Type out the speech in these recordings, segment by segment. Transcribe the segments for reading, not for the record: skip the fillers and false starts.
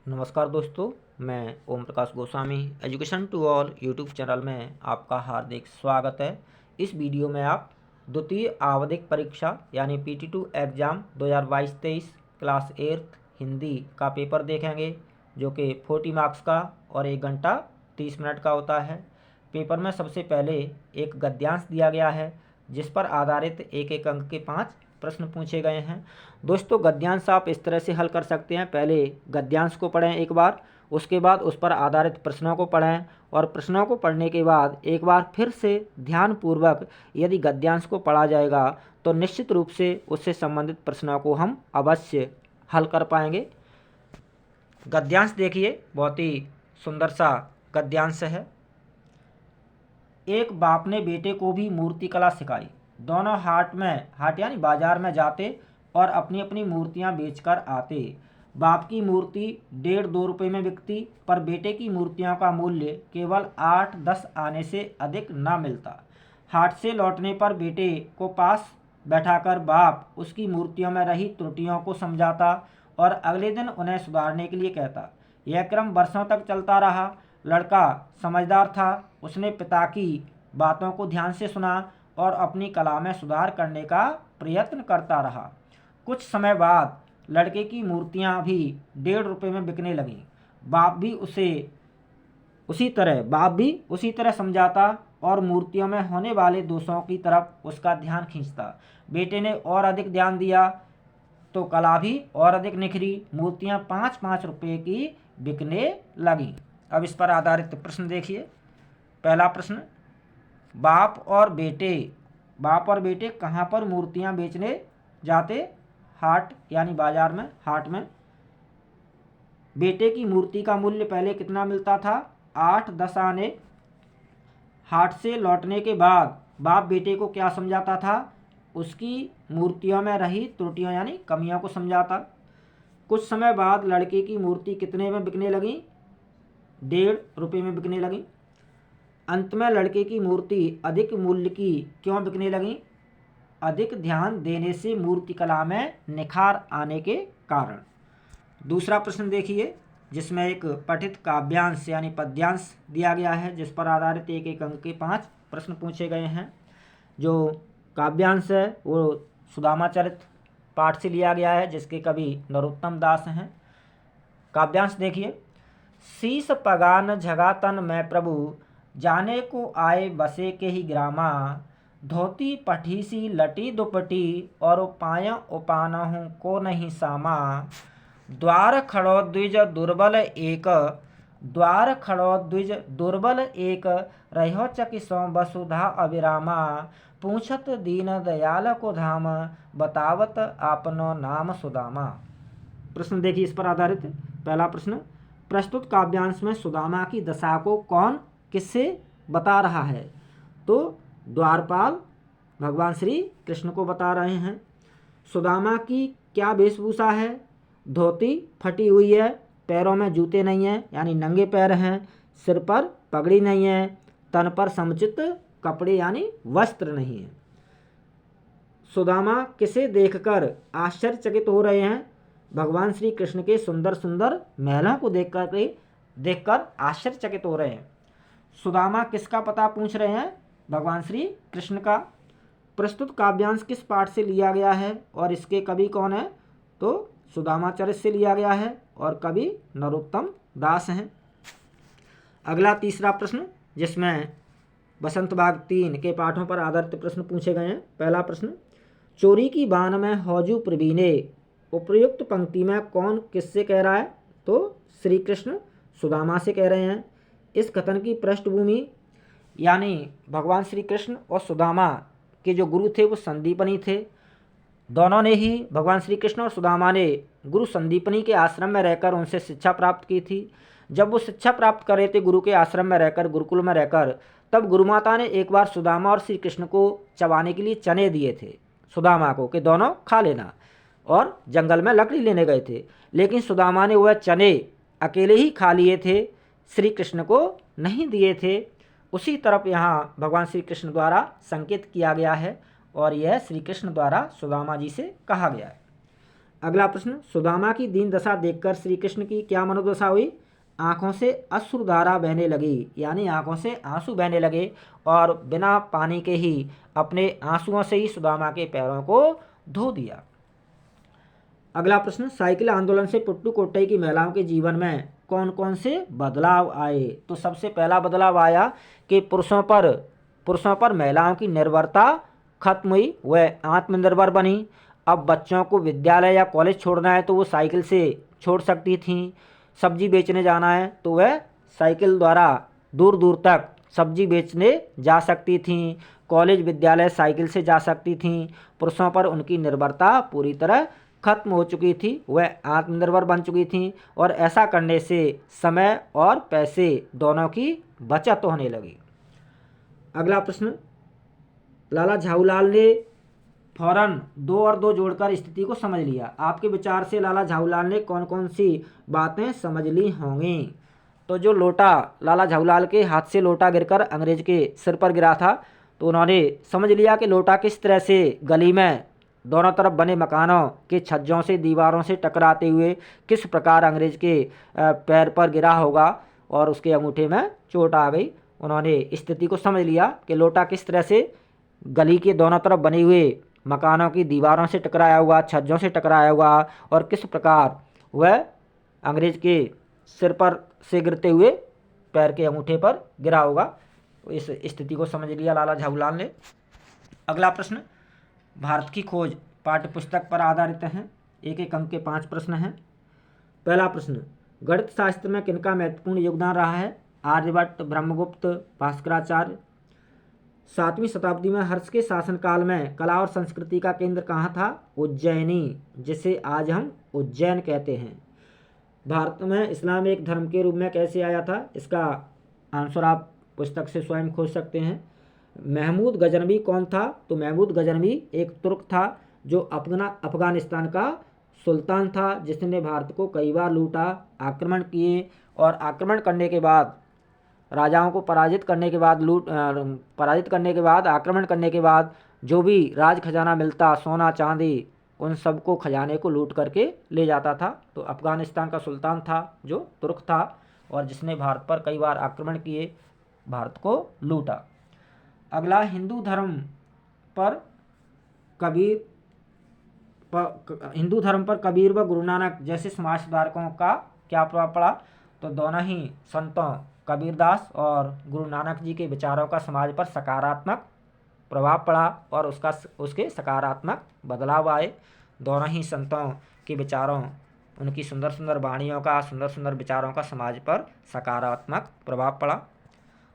नमस्कार दोस्तों, मैं Om Prakash Goswami education to all YouTube channel में आपका हार्दिक स्वागत है। इस वीडियो में आप द्वितीय आवधिक परीक्षा यानी PT2 एग्ज़ाम 2022-23 क्लास 8 हिंदी का पेपर देखेंगे, जो कि 40 मार्क्स का और 1 घंटा 30 मिनट का होता है। पेपर में सबसे पहले एक गद्यांश दिया गया है, जिस पर आधारित एक एक अंक के 5 प्रश्न पूछे गए हैं। दोस्तों, गद्यांश आप इस तरह से हल कर सकते हैं। पहले गद्यांश को पढ़ें एक बार, उसके बाद उस पर आधारित प्रश्नों को पढ़ें और प्रश्नों को पढ़ने के बाद एक बार फिर से ध्यानपूर्वक यदि गद्यांश को पढ़ा जाएगा तो निश्चित रूप से उससे संबंधित प्रश्नों को हम अवश्य हल कर पाएंगे। गद्यांश देखिए, बहुत ही सुंदर सा गद्यांश है। एक बाप ने बेटे को भी मूर्ति कला सिखाई। दोनों हाट यानी बाजार में जाते और अपनी अपनी मूर्तियां बेचकर आते। बाप की मूर्ति 1.5-2 रुपये में बिकती, पर बेटे की मूर्तियों का मूल्य केवल 8-10 आने से अधिक न मिलता। हाट से लौटने पर बेटे को पास बैठाकर बाप उसकी मूर्तियों में रही त्रुटियों को समझाता और अगले दिन उन्हें सुधारने के लिए कहता। यह क्रम वर्षों तक चलता रहा। लड़का समझदार था। उसने पिता की बातों को ध्यान से सुना और अपनी कला में सुधार करने का प्रयत्न करता रहा। कुछ समय बाद लड़के की मूर्तियां भी 1.5 रुपये में बिकने लगीं। बाप भी उसी तरह समझाता और मूर्तियों में होने वाले दोषों की तरफ उसका ध्यान खींचता। बेटे ने और अधिक ध्यान दिया तो कला भी और अधिक निखरी। मूर्तियां 5-5 रुपये की बिकने लगीं। अब इस पर आधारित प्रश्न देखिए। पहला प्रश्न, बाप और बेटे कहाँ पर मूर्तियां बेचने जाते? हाट यानी बाजार में, हाट में। बेटे की मूर्ति का मूल्य पहले कितना मिलता था? 8-10 आने। हाट से लौटने के बाद बाप बेटे को क्या समझाता था? उसकी मूर्तियों में रही त्रुटियों यानी कमियों को समझाता। कुछ समय बाद लड़के की मूर्ति कितने में बिकने लगी? 1.5 रुपये में बिकने लगी। अंत में लड़के की मूर्ति अधिक मूल्य की क्यों बिकने लगी? अधिक ध्यान देने से मूर्ति कला में निखार आने के कारण। दूसरा प्रश्न देखिए, जिसमें एक पठित काव्यांश यानी पद्यांश दिया गया है, जिस पर आधारित एक एक अंक के 5 प्रश्न पूछे गए हैं। जो काव्यांश है वो सुदामा चरित पाठ से लिया गया है, जिसके कवि नरोत्तम दास हैं। काव्यांश देखिए। शीस पगान झगा तन में प्रभु, जाने को आए बसे के ही ग्रामा। धोती पठीसी लटी दुपटी, और उपाय उपानहु को नहीं सामा। द्वार खड़ो द्विज दुर्बल एक, रहो चकिसों वसुधा अविरामा। पूछत दीन दयाल को धाम, बतावत आपनो नाम सुदामा। प्रश्न देखिए इस पर आधारित। पहला प्रश्न, प्रस्तुत काव्यांश में सुदामा की दशा को कौन किससे बता रहा है? तो द्वारपाल भगवान श्री कृष्ण को बता रहे हैं। सुदामा की क्या वेशभूषा है? धोती फटी हुई है, पैरों में जूते नहीं हैं यानी नंगे पैर हैं, सिर पर पगड़ी नहीं है, तन पर समुचित कपड़े यानी वस्त्र नहीं है। सुदामा किसे देखकर आश्चर्यचकित हो रहे हैं? भगवान श्री कृष्ण के सुंदर सुंदर महलों को देखकर आश्चर्यचकित हो रहे हैं। सुदामा किसका पता पूछ रहे हैं? भगवान श्री कृष्ण का। प्रस्तुत काव्यांश किस पाठ से लिया गया है और इसके कवि कौन है? तो सुदामा चरित से लिया गया है और कवि नरोत्तम दास हैं। अगला तीसरा प्रश्न, जिसमें बसंत बाग 3 के पाठों पर आधारित प्रश्न पूछे गए हैं। पहला प्रश्न, चोरी की बान में हौजू प्रवीणे, उपयुक्त पंक्ति में कौन किससे कह रहा है? तो श्री कृष्ण सुदामा से कह रहे हैं। इस कथन की पृष्ठभूमि यानी भगवान श्री कृष्ण और सुदामा के जो गुरु थे वो संदीपनी थे। दोनों ने ही, भगवान श्री कृष्ण और सुदामा ने गुरु संदीपनी के आश्रम में रहकर उनसे शिक्षा प्राप्त की थी। जब वो शिक्षा प्राप्त कर रहे थे गुरु के आश्रम में रहकर, गुरुकुल में रहकर, तब गुरु माता ने एक बार सुदामा और श्री कृष्ण को चबाने के लिए चने दिए थे सुदामा को कि दोनों खा लेना, और जंगल में लकड़ी लेने गए थे। लेकिन सुदामा ने वह चने अकेले ही खा लिए थे, श्री कृष्ण को नहीं दिए थे। उसी तरफ यहाँ भगवान श्री कृष्ण द्वारा संकेत किया गया है और यह श्री कृष्ण द्वारा सुदामा जी से कहा गया है। अगला प्रश्न, सुदामा की दीन दशा देखकर श्री कृष्ण की क्या मनोदशा हुई? आंखों से अश्रुधारा बहने लगी, यानी आंखों से आंसू बहने लगे और बिना पानी के ही अपने आंसुओं से ही सुदामा के पैरों को धो दिया। अगला प्रश्न, साइकिल आंदोलन से पुट्टुकोट्टई की महिलाओं के जीवन में कौन कौन से बदलाव आए? तो सबसे पहला बदलाव आया कि पुरुषों पर महिलाओं की निर्भरता खत्म हुई, वह आत्मनिर्भर बनी। अब बच्चों को विद्यालय या कॉलेज छोड़ना है तो वो साइकिल से छोड़ सकती थीं। सब्जी बेचने जाना है तो वह साइकिल द्वारा दूर दूर तक सब्जी बेचने जा सकती थीं। कॉलेज विद्यालय साइकिल से जा सकती थीं। पुरुषों पर उनकी निर्भरता पूरी तरह खत्म हो चुकी थी, वह आत्मनिर्भर बन चुकी थीं और ऐसा करने से समय और पैसे दोनों की बचत होने लगी। अगला प्रश्न, लाला झाऊलाल ने फौरन 2 और 2 जोड़कर स्थिति को समझ लिया। आपके विचार से लाला झाऊलाल ने कौन कौन सी बातें समझ ली होंगी? तो जो लोटा लाला झाऊलाल के हाथ से लोटा गिरकर अंग्रेज के सिर पर गिरा था, तो उन्होंने समझ लिया कि लोटा किस तरह से गली में दोनों तरफ बने मकानों के छज्जों से दीवारों से टकराते हुए किस प्रकार अंग्रेज के पैर पर गिरा होगा और उसके अंगूठे में चोट आ गई। उन्होंने स्थिति को समझ लिया कि लोटा किस तरह से गली के दोनों तरफ बने हुए मकानों की दीवारों से टकराया हुआ, छज्जों से टकराया हुआ और किस प्रकार वह अंग्रेज के सिर पर से गिरते हुए पैर के अंगूठे पर गिरा होगा। इस स्थिति को समझ लिया लाला झाऊलाल ने। अगला प्रश्न, भारत की खोज पाठ्यपुस्तक पर आधारित हैं। एक एक अंक के 5 प्रश्न हैं। पहला प्रश्न, गणित शास्त्र में किनका महत्वपूर्ण योगदान रहा है? आर्यभट्ट, ब्रह्मगुप्त, भास्कराचार्य। 7वीं शताब्दी में हर्ष के शासनकाल में कला और संस्कृति का केंद्र कहाँ था? उज्जैनी, जिसे आज हम उज्जैन कहते हैं। भारत में इस्लाम एक धर्म के रूप में कैसे आया था? इसका आंसर आप पुस्तक से स्वयं खोज सकते हैं। महमूद गजनवी कौन था? तो महमूद गजनवी एक तुर्क था जो अफगानिस्तान का सुल्तान था, जिसने भारत को कई बार लूटा, आक्रमण किए और आक्रमण करने के बाद राजाओं को पराजित करने के बाद आक्रमण करने के बाद जो भी राज खजाना मिलता, सोना चांदी, उन सबको खजाने को लूट करके ले जाता था। तो अफगानिस्तान का सुल्तान था जो तुर्क था और जिसने भारत पर कई बार आक्रमण किए, भारत को लूटा। अगला, हिंदू धर्म पर कबीर व गुरु नानक जैसे समाज सुधारकों का क्या प्रभाव पड़ा? तो दोनों ही संतों कबीरदास और गुरु नानक जी के विचारों का समाज पर सकारात्मक प्रभाव पड़ा और उसके सकारात्मक बदलाव आए। दोनों ही संतों के विचारों, उनकी सुंदर सुंदर वाणियों का, सुंदर सुंदर विचारों का समाज पर सकारात्मक प्रभाव पड़ा।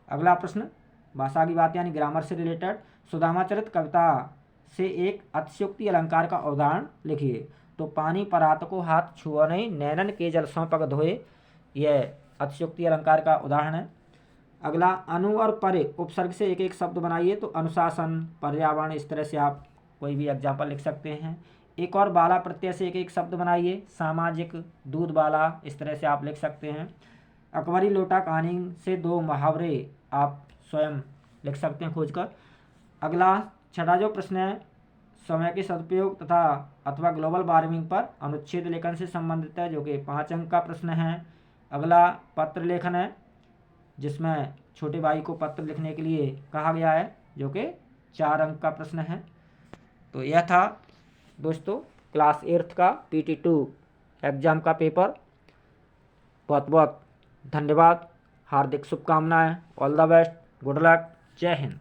अगला प्रश्न, भाषा की बात यानी ग्रामर से रिलेटेड, सुदामाचरित कविता से एक अतिशयोक्ति अलंकार का उदाहरण लिखिए। तो पानी परात को हाथ छुओ नहीं, नैनन के जल सौ पग धोए, यह अतिशयोक्ति अलंकार का उदाहरण है। अगला, अनु और परे उपसर्ग से एक एक शब्द बनाइए। तो अनुशासन, पर्यावरण, इस तरह से आप कोई भी एग्जाम्पल लिख सकते हैं। एक और, बाला प्रत्यय से एक एक शब्द बनाइए। सामाजिक, दूध बाला, इस तरह से आप लिख सकते हैं। अकबरी लोटा कहानी से 2 मुहावरे आप स्वयं लिख सकते हैं खोजकर। अगला, छठा जो प्रश्न है, समय के सदुपयोग तथा अथवा ग्लोबल वार्मिंग पर अनुच्छेद लेखन से संबंधित है, जो कि 5 अंक का प्रश्न है। अगला, पत्र लेखन है, जिसमें छोटे भाई को पत्र लिखने के लिए कहा गया है, जो कि 4 अंक का प्रश्न है। तो यह था दोस्तों क्लास 8th का PT2 एग्ज़ाम का पेपर। बहुत बहुत धन्यवाद, हार्दिक शुभकामनाएं, all the best, good luck, जय हिंद।